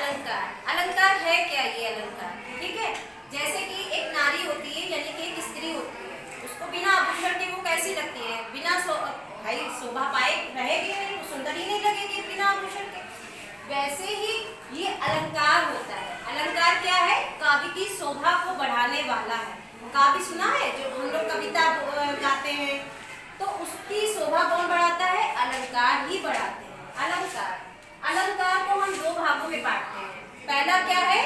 अलंकार। अलंकार है क्या? ये अलंकार, ठीक है। जैसे कि एक नारी होती है, यानी कि एक स्त्री होती है, उसको बिना आभूषण के वो कैसी लगती है? बिना भाई शोभा पाए रहेगी नहीं, वो सुंदर ही नहीं लगेगी बिना आभूषण के। वैसे ही ये अलंकार होता है। अलंकार क्या है? काव्य की शोभा को बढ़ाने वाला है। काव्य सुना है जो हम लोग कविता गाते हैं, तो उसकी शोभा कौन बढ़ाता है? अलंकार ही बढ़ाते हैं। अलंकार, अलंकार को हम दो भागों में बांटते हैं। पहला क्या है?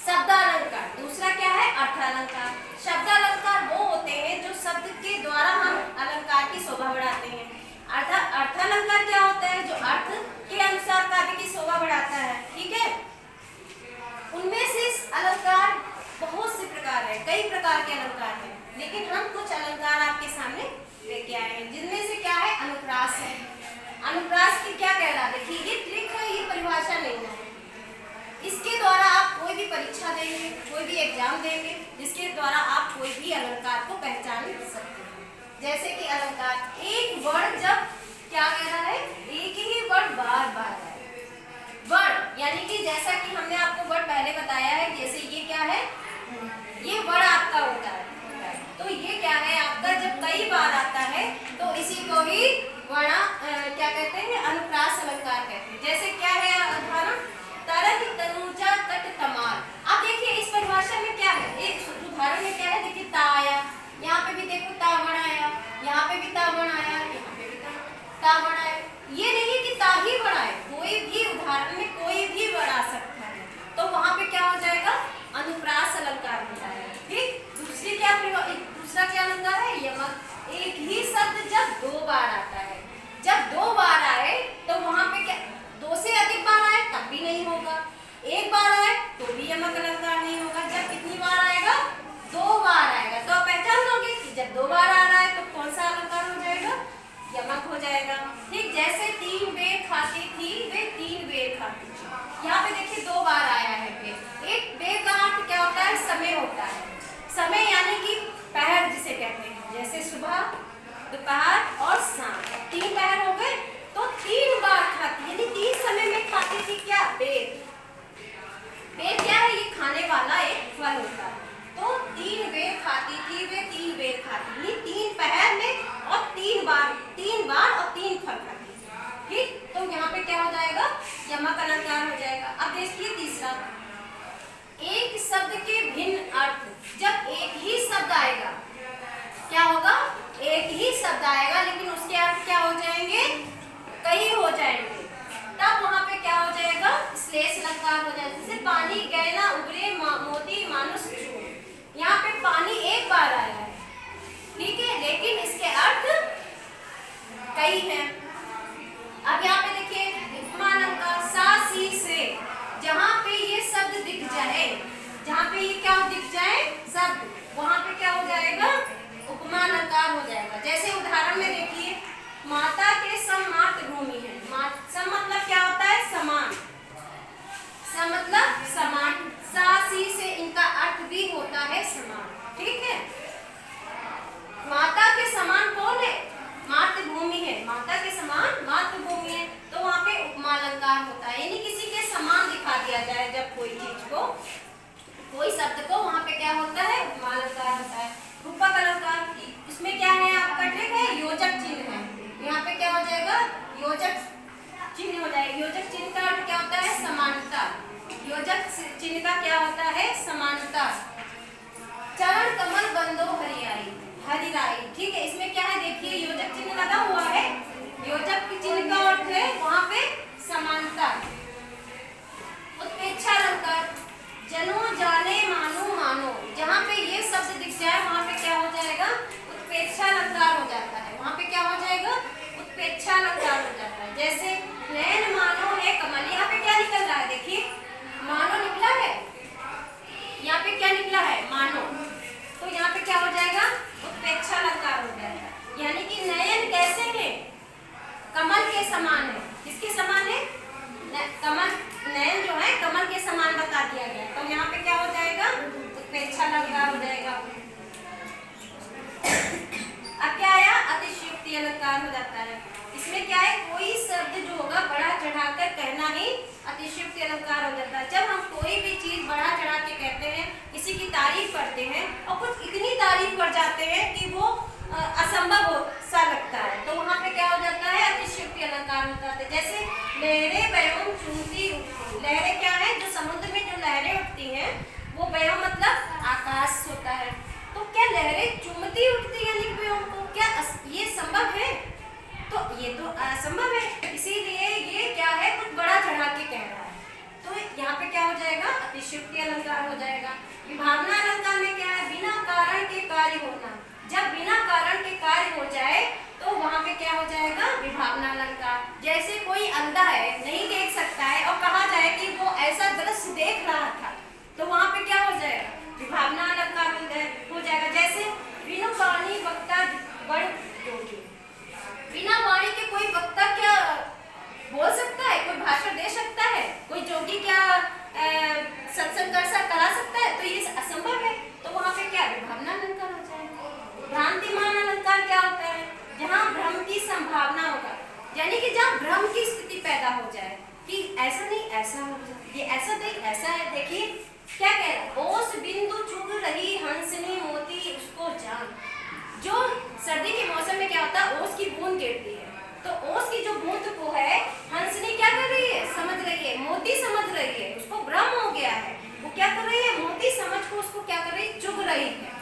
शब्दालंकार। दूसरा क्या है? अर्थालंकार। शब्दालंकार वो होते हैं जो शब्द के द्वारा हम अलंकार की शोभा बढ़ाते हैं। अर्थालंकार क्या होता है? जो अर्थ के अनुसार काव्य की शोभा बढ़ाता है, ठीक है। उनमें से अलंकार बहुत से प्रकार है, कई प्रकार के अलंकार हैं, लेकिन हम कुछ अलंकार आपके सामने लेके आए हैं, जिनमें से क्या है? अनुप्रास है। अनुप्रास की क्या कहलाते? देखिए ये ट्रिक है, ये परिभाषा नहीं है। इसके द्वारा आप कोई भी परीक्षा देंगे, कोई भी एग्जाम देंगे, जिसके द्वारा आप कोई भी अलंकार को पहचान सकते हैं। जैसे कि अलंकार, एक वर्ड जब क्या कह रहा है? एक ही वर्ड बार बार है। वर्ड यानी कि जैसा कि हमने आपको वर्ड पहले बताया है, जैसे ये क्या है? ये वर्ड आपका होता है, तो ये क्या है आपका? जब कई बार आता है तो इसी को ही वर्णा क्या कहते हैं? अनुप्रास अलंकार कहते हैं। जैसे क्या है उदाहरण? तरह तनुजा कट तमाल। अब देखिए इस परिभाषा में क्या है? एक उदाहरण में क्या है? देखिए ता आया, यहाँ पे भी देखो ता बण आया, यहाँ पे भी ता बण आया, यहाँ पे भी ता बण आया। ये नहीं कि ता ही बण आए, कोई भी उदाहरण में कोई भी बण आ सकता है, तो वहां पे क्या हो जाएगा? अनुप्रास अलंकार हो जाएगा, ठीक। दूसरा क्या अलंकार है? यमक। एक ही शब्द जब दो बार आता है, जब दो बार आए तो वहां पे क्या? दो से अधिक बार आए तब भी नहीं होगा, एक बार आए तो भी यमक अलंकार नहीं होगा। जब कितनी बार आएगा? दो बार आएगा, तो आप पहचान लोगे कि जब दो बार आ रहा है तो कौन सा अलंकार हो जाएगा? यमक हो जाएगा, ठीक। जैसे तीन बेर खाती थी वे तीन बेर खाती थी, यहाँ पे देखिए दो बार आया है बेर। एक बेर का अर्थ क्या होता है? समय होता है। समय यानी कि पहर जिसे कहते हैं, जैसे सुबह, दोपहर और शाम, तीन पहर हो गए, तो तीन बार खाती, यानी तीन समय में खाती थी क्या? बेर। बेर क्या है? ये खाने वाला एक फल होता है। तो तीन बेर खाती थी वे तीन बेर खाती, ये तीन पहर में और तीन बार और तीन फल खाती, ठीक। तो यहाँ पे क्या हो जाएगा? यमक अलंकार हो जाएगा। अब देखिए तीसरा, एक शब्द के भिन्न अर्थ। जब एक ही शब्द आएगा क्या होगा? एक ही शब्द आएगा, लेकिन उसके अर्थ क्या हो जाएंगे? कई हो जाएंगे, तब वहां पे क्या हो जाएगा? श्लेष अलंकार हो जाएगा। जैसे पानी गहना उगरे मोती मानुष चूर, यहाँ पे पानी एक बार आया है, ठीक है, लेकिन इसके अर्थ कई हैं। अब यहाँ पे देखिए उपमा अलंकार, सा सी से, जहाँ पे ये शब्द दिख जाए, जहाँ पे ये क्या दिख जाए? शब्द, वहां पे क्या हो जाएगा? उपमा अलंकार हो जाएगा। जैसे उदाहरण में देखिए, माता के सम मातृभूमि है। सम मतलब क्या होता है? समान। सम मतलब समान, सा सी से इनका अर्थ भी होता है समान, ठीक है। माता के समान कौन है? मातृभूमि है, माता के समान मातृभूमि है, तो वहां पे उपमा अलंकार होता है, यानी किसी के समान दिखा दिया जाए जब कोई चीज को, कोई शब्द को, वहां पे क्या होता है? उपमा अलंकार होता है। रूपक अलंकार, इसमें क्या है आपका ट्रिक है? योजक चिन्ह है, यहाँ पे क्या हो जाएगा? योजक चिन्ह हो जाएगा। योजक चिन्ह का अर्थ क्या होता है? समानता। योजक चिन्ह का क्या होता है? समानता। चरण कमल बंदो हरियाई, हरिराई, ठीक है। इसमें क्या है? देखिए योजक चिन्ह लगा हुआ है, योजक चिन्ह का अर्थ है वहां पे समानता। उत्प्रेक्षा अलंकार, जनो जाने मानो मानो, जहाँ पे ये शब्द दिख जाए वहां पे क्या हो जाएगा? उत्प्रेक्षा अलंकार हो जाता है, वहां पे क्या हो जाएगा? उत्प्रेक्षा अलंकार हो जाता है। जैसे नैन मानो है कमल, यहाँ पे क्या निकल रहा है? देखिए मानो निकला है, यहाँ पे क्या निकला है? मानो, तो यहाँ पे क्या हो जाएगा? उत्प्रेक्षा अलंकार हो जाएगा। यानी कि नयन कैसे है? कमल के समान है। किसके समान है? कमल, नयन जो है कमल के समान बता दिया गया, तो यहाँ पे क्या हो जाएगा? उत्प्रेक्षा अलंकार हो जाएगा। अब क्या आया? अतिशयोक्ति अलंकार हो जाता है। इसमें क्या है? कोई शब्द जो होगा बड़ा चढ़ाकर कहना ही अतिशयोक्ति अलंकार हो जाएगा। विभावना अलंकार में क्या है, बिना कारण के कार्य होना। जब बिना कारण के कार्य हो जाए तो वहां पे क्या हो जाएगा, विभावना अलंकार। जैसे कोई अंधा है, नहीं देख सकता है, और कहा जाए कि वो ऐसा दृश्य देख रहा था, तो वहां पे क्या हो जाएगा, विभावना अलंकार हो जाएगा। जैसे बिनु वाणी वक्ता बड़ योगी, बिना वाणी के कोई वक्ता क्या बोल सकता है, कोई भाषण दे सकता है, कोई जोगी क्या सत्संग करा सकता है, तो ये असंभव है। तो वहां पे क्या विभावना अलंकार हो जाएगा। भ्रांतिमान अलंकार क्या होता है, जहां भ्रम की संभावना होगा, यानी कि जहां भ्रम की स्थिति पैदा हो जाए कि ऐसा नहीं ऐसा हो जाए, ये ऐसा नहीं ऐसा है। देखिए क्या कह रहा है, ओस बिंदु चुग रही हंसनी मोती उसको जान। जो सर्दी के मौसम में क्या होता है, ओस की बूंद गिरती है, तो ओस की जो बूंद को है हंसनी क्या कर रही है, समझ रही है, मोती समझ रही है, उसको भ्रम हो गया है, वो क्या कर रही है, मोती समझ को उसको क्या कर रही है, चुग रही है।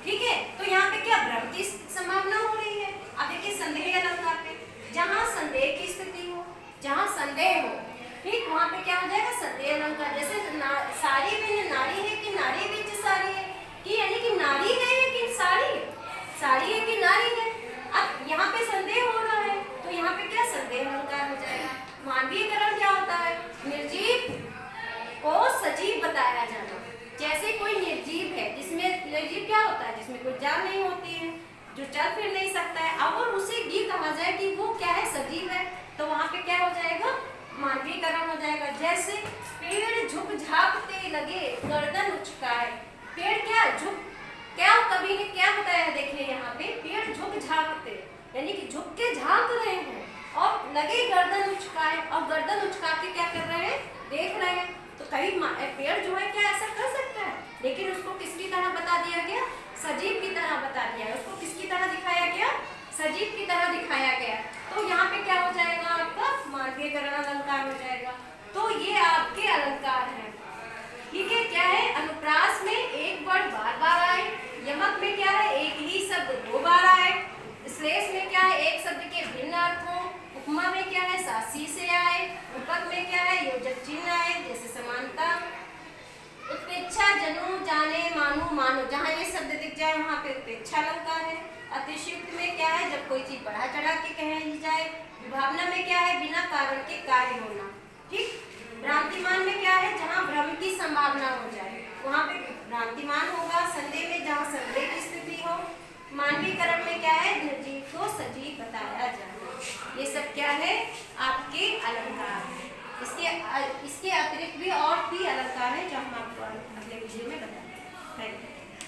ठीक है, तो यहाँ पे क्या भ्रम की संभावना हो रही है। अब देखिए संदेह अलंकार पे, जहाँ संदेह की स्थिति हो, जहाँ संदेह हो, ठीक, वहाँ पे क्या हो जाएगा, संदेह अलंकार। जैसे साड़ी में नारी है कि नारी बीच साड़ी है, कि यानी कि नारी है कि साड़ी है कि नारी है। अब यहाँ पे संदेह हो रहा है, तो यहाँ पे क्या संदेह अलंकार हो जाएगा। मानवीयकरण क्या होता है, निर्जीव को सजीव बताया जाना। जैसे कोई निर्जीव है, जिसमें निर्जीव क्या होता है, जिसमें कोई जान नहीं होती है, जो चल फिर नहीं सकता है, अगर उसे ये कहा जाए कि वो क्या है, सजीव है, तो वहां पे क्या हो जाएगा, मानवीयकरण हो जाएगा। जैसे पेड़ झुक झांकते लगे गर्दन उचकाए, पेड़ क्या झुक, क्या कवि ने क्या बताया, देखिए यहाँ पे पेड़ झुक झांकते, यानी कि झुक के झांक रहे हैं, और लगे गर्दन उचकाए, और गर्दन उचका के क्या कर रहे हैं, देख रहे हैं। तो कई पेड़ जो है क्या ऐसा कर सकता है, लेकिन उसको किसकी तरह बता दिया गया, सजीव की तरह बता दिया है। उसको किसकी तरह दिखाया गया, सजीव की तरह दिखाया गया। तो यहाँ पे क्या हो जाएगा, आपका मानवीयकरण अलंकार हो जाएगा। तो ये आपके अलंकार हैं। ठीक है, क्या है, अनुप्रास में एक वर्ड बार बार आए, यमक में क्या है, एक ही शब्द 2 बार आए, श्लेष में क्या है, एक शब्द के भिन्न अर्थ हो, उपमा में क्या है, सासी से आए, रूपक में क्या है, योजक चिन्ह आए, जैसे समानता, उत्प्रेक्षा जनु जाने मानो मानो, जहाँ ये शब्द दिख जाए वहाँ पे उत्प्रेक्षा अलंकार है। अतिशयुक्त में क्या है, जब कोई चीज बढ़ा चढ़ा के कही जाए। विभावना में क्या है, बिना कारण के कार्य होना। ठीक, भ्रांतिमान में क्या है, जहाँ भ्रम की संभावना हो जाए वहाँ पे भ्रांतिमान होगा। संदेह में जहाँ संदेह की स्थिति हो। मानवीकरण में क्या है, निर्जीव को सजीव बताया जाना। ये सब क्या है, आपके अलंकार है। इसके अतिरिक्त भी और भी अलंकार है जो हम आपको अगले वीडियो में बताएंगे। Thank you.